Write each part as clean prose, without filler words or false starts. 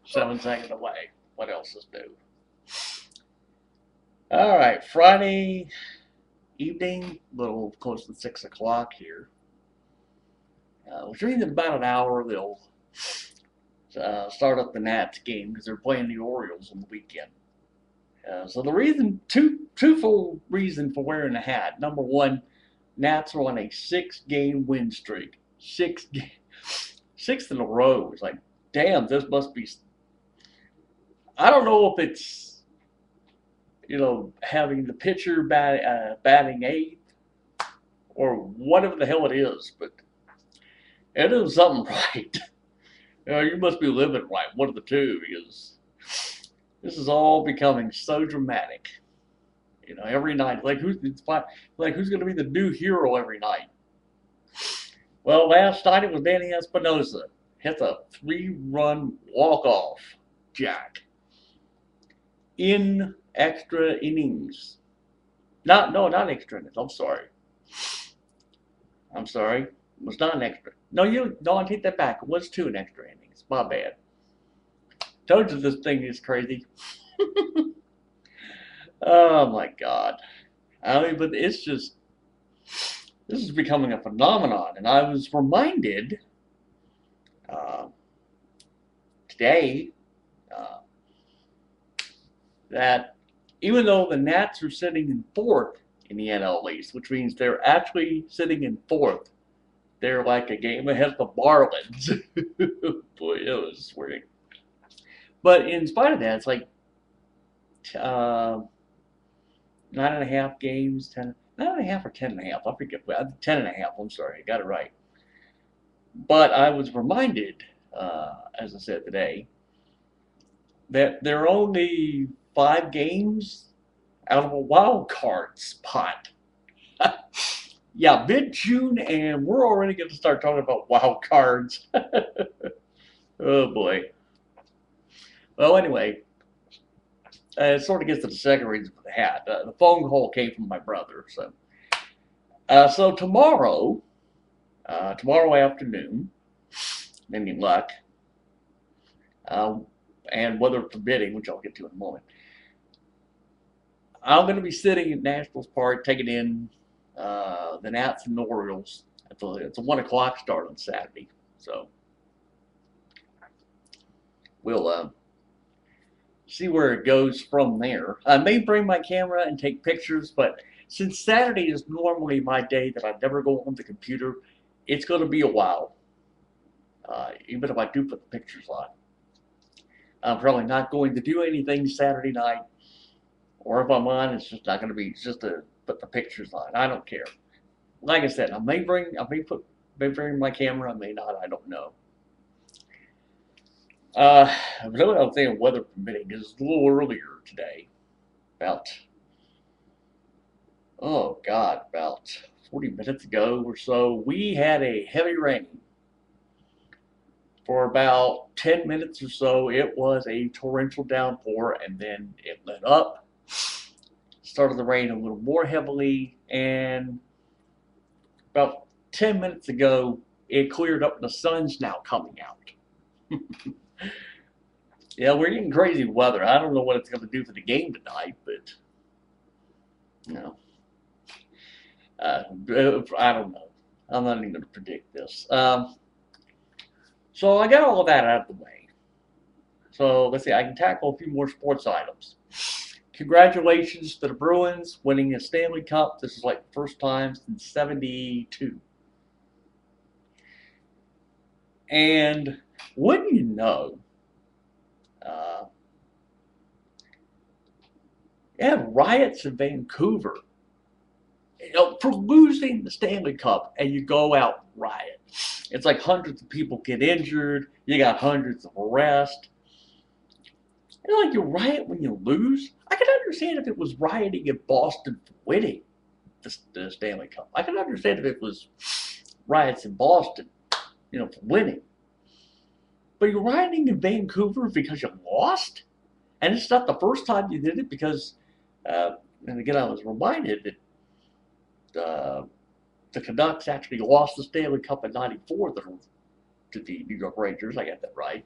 7 seconds away. What else is new? All right, Friday evening, a little close to 6 o'clock here. Which means in about an hour they'll start up the Nats game because they're playing the Orioles on the weekend. So the reason, twofold reason for wearing a hat. Number one, Nats are on a 6-game win streak. Sixth in a row. It's like, damn, this must be. I don't know if it's having the pitcher batting eighth or whatever the hell it is, but it is something right. You must be living right, one of the two, because this is all becoming so dramatic. Every night, like who's going to be the new hero every night? Well, last night it was Danny Espinosa hit a 3-run walk-off jack in extra innings. Not extra innings. I'm sorry. It was not an extra. No, I take that back. It was 2 in extra innings. My bad. Told you this thing is crazy. Oh my God. I mean, but it's just, this is becoming a phenomenon. And I was reminded today that even though the Nats are sitting in 4th in the NL East, which means they're actually sitting in 4th, they're like a game ahead of the Marlins. Boy, it was weird. But in spite of that, it's like 9.5 games, 9.5 or 10.5. I forget. 10.5. I'm sorry, I got it right. But I was reminded, as I said today, that there are only 5 games out of a wild card spot. Yeah, mid-June, and we're already going to start talking about wild cards. Oh boy. Well, anyway, it sort of gets to the second reason for the hat. The phone call came from my brother. So tomorrow afternoon, any luck, and weather permitting, which I'll get to in a moment, I'm going to be sitting at Nationals Park taking in the Nats and the Orioles. It's a 1 o'clock start on Saturday. So we'll see where it goes from there. I may bring my camera and take pictures, but since Saturday is normally my day that I never go on the computer, it's going to be a while. Even if I do put the pictures on. I'm probably not going to do anything Saturday night, or if I'm on, it's just not going to be just to put the pictures on. I don't care. Like I said, I may bring my camera, I may not, I don't know. Really, I was thinking weather permitting, because it's a little earlier today, about 40 minutes ago or so, we had a heavy rain. For about 10 minutes or so, it was a torrential downpour, and then it let up, started to rain a little more heavily, and about 10 minutes ago, it cleared up, and the sun's now coming out. Yeah, we're getting crazy weather. I don't know what it's going to do for the game tonight, but I don't know. I'm not even going to predict this. So I got all of that out of the way. So let's see, I can tackle a few more sports items. Congratulations to the Bruins winning a Stanley Cup. This is like the first time since '72. And wouldn't you know, you have riots in Vancouver, for losing the Stanley Cup, and you go out and riot. It's like hundreds of people get injured. You got hundreds of arrests. And like you riot when you lose. I could understand if it was rioting in Boston for winning the Stanley Cup. I could understand if it was riots in Boston, for winning. But you're rioting in Vancouver because you lost? And it's not the first time you did it because, and again, I was reminded that the Canucks actually lost the Stanley Cup in '94 to the New York Rangers. I got that right.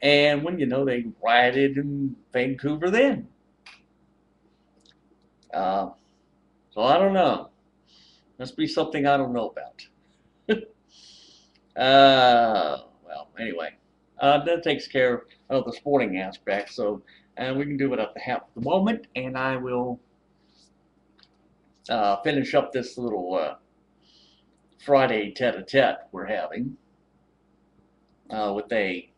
And when you know they rioted in Vancouver then. Uh, so I don't know. Must be something I don't know about. Well, anyway, that takes care of the sporting aspect. So, and we can do without the hat at the moment, and I will finish up this little Friday tete-a-tete we're having with a,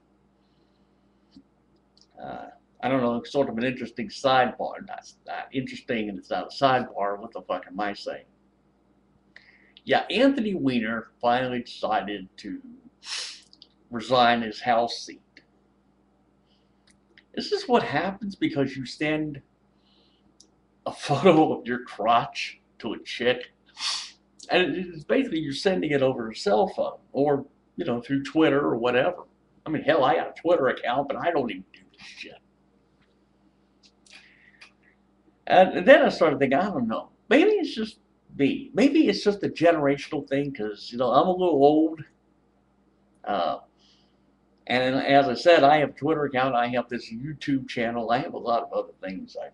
I don't know, sort of an interesting sidebar. Not interesting, and it's not a sidebar. What the fuck am I saying? Yeah, Anthony Weiner finally decided to resign his House seat. Is this what happens because you send a photo of your crotch to a chick? And it's basically you're sending it over a cell phone or, through Twitter or whatever. I mean, hell, I got a Twitter account, but I don't even do this shit. And then I started thinking, I don't know. Maybe it's just me. Maybe it's just a generational thing because, I'm a little old. And as I said, I have a Twitter account. I have this YouTube channel. I have a lot of other things I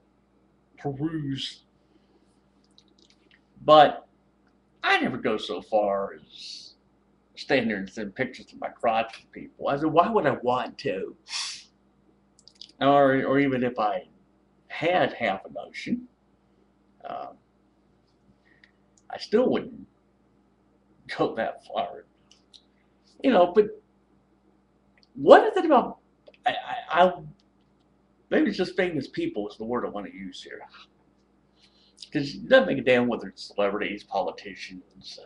peruse. But I never go so far as stand there and send pictures of my crotch to people. I said, why would I want to? Or even if I had half a notion, I still wouldn't go that far. But what is it about? Maybe it's just famous people is the word I want to use here. Because it doesn't make a damn whether it's celebrities, politicians,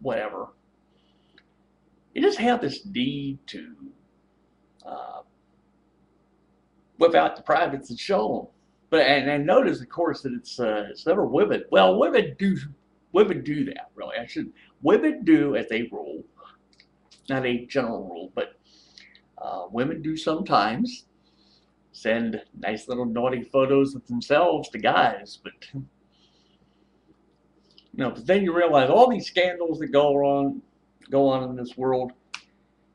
whatever. You just have this need to whip out the privates and show them. But and notice, of course, that it's never women. Well, women do that really. Women do as a rule, not a general rule, but women do sometimes send nice little naughty photos of themselves to guys, but but then you realize all these scandals that go on in this world.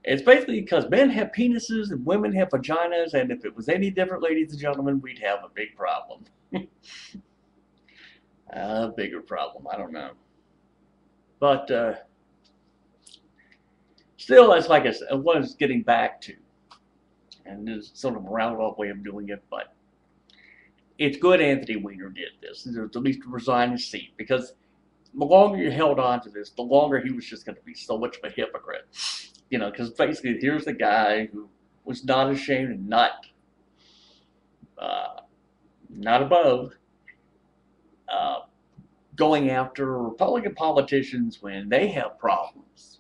It's basically because men have penises and women have vaginas, and if it was any different, ladies and gentlemen, we'd have a big problem. A bigger problem, I don't know. But still, that's like I said, what I was getting back to. And there's sort of a roundabout way of doing it, but it's good Anthony Weiner did this. At least to resign his seat, because the longer you held on to this, the longer he was just going to be so much of a hypocrite. Because basically here's the guy who was not ashamed and not above going after Republican politicians when they have problems,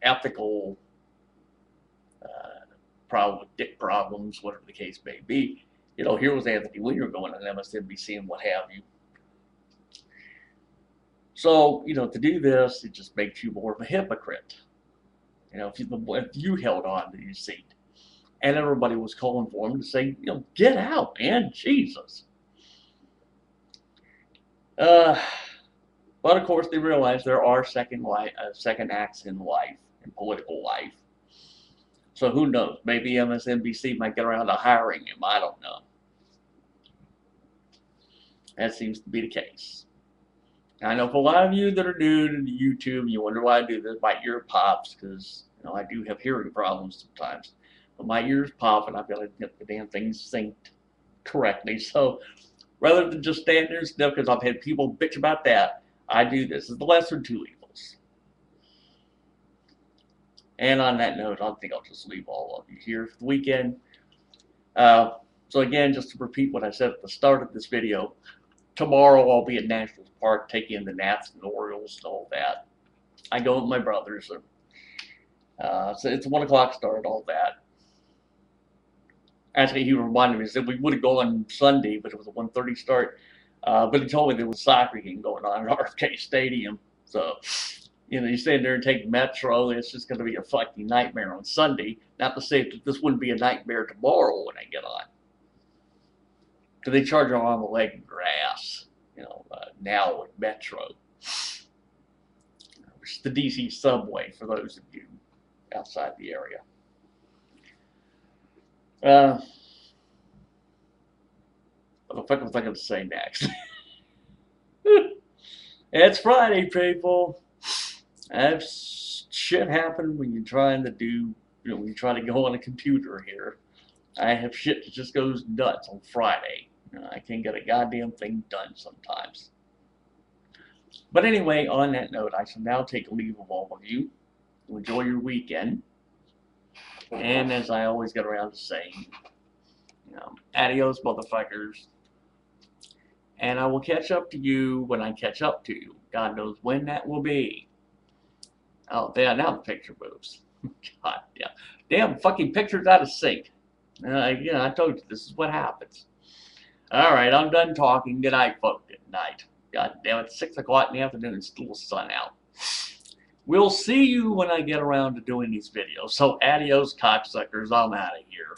ethical dick problems, whatever the case may be. Here was Anthony Weiner going on MSNBC and what have you. So, to do this, it just makes you more of a hypocrite. If you held on to your seat and everybody was calling for him to say, get out, man, Jesus. But of course, they realize there are second acts in life, in political life. So who knows? Maybe MSNBC might get around to hiring him. I don't know. That seems to be the case. I know for a lot of you that are new to YouTube, you wonder why I do this. My ear pops because I do have hearing problems sometimes. But my ears pop and I've got to get the damn thing synced correctly. So rather than just stand there still, because I've had people bitch about that, I do this. It's the lesser of two evils. And on that note, I think I'll just leave all of you here for the weekend. So again, just to repeat what I said at the start of this video, tomorrow I'll be at National Park taking in the Nats and the Orioles and all that. I go with my brothers. So it's a 1 o'clock start, all that. Actually, he reminded me, he said we would have gone Sunday, but it was a 1:30 start. But he told me there was a soccer game going on at RFK Stadium. So, you stand there and take Metro, it's just going to be a fucking nightmare on Sunday. Not to say that this wouldn't be a nightmare tomorrow when I get on. Because they charge an arm, a leg, and grass, now with Metro. Which is the DC subway for those of you outside the area. Uh, what the fuck was I going to say next? It's Friday, people. That's shit happen when you're trying to do, when you try to go on a computer here. I have shit that just goes nuts on Friday. I can't get a goddamn thing done sometimes. But anyway, on that note, I shall now take leave of all of you. Enjoy your weekend. And as I always get around to saying, adios, motherfuckers. And I will catch up to you when I catch up to you. God knows when that will be. Oh, there, now the picture moves. God, yeah. Damn, fucking picture's out of sync. I told you, this is what happens. Alright, I'm done talking. Good night, folks. Good night. God damn it, 6 o'clock in the afternoon, it's still sun out. We'll see you when I get around to doing these videos. So, adios, cocksuckers. I'm out of here.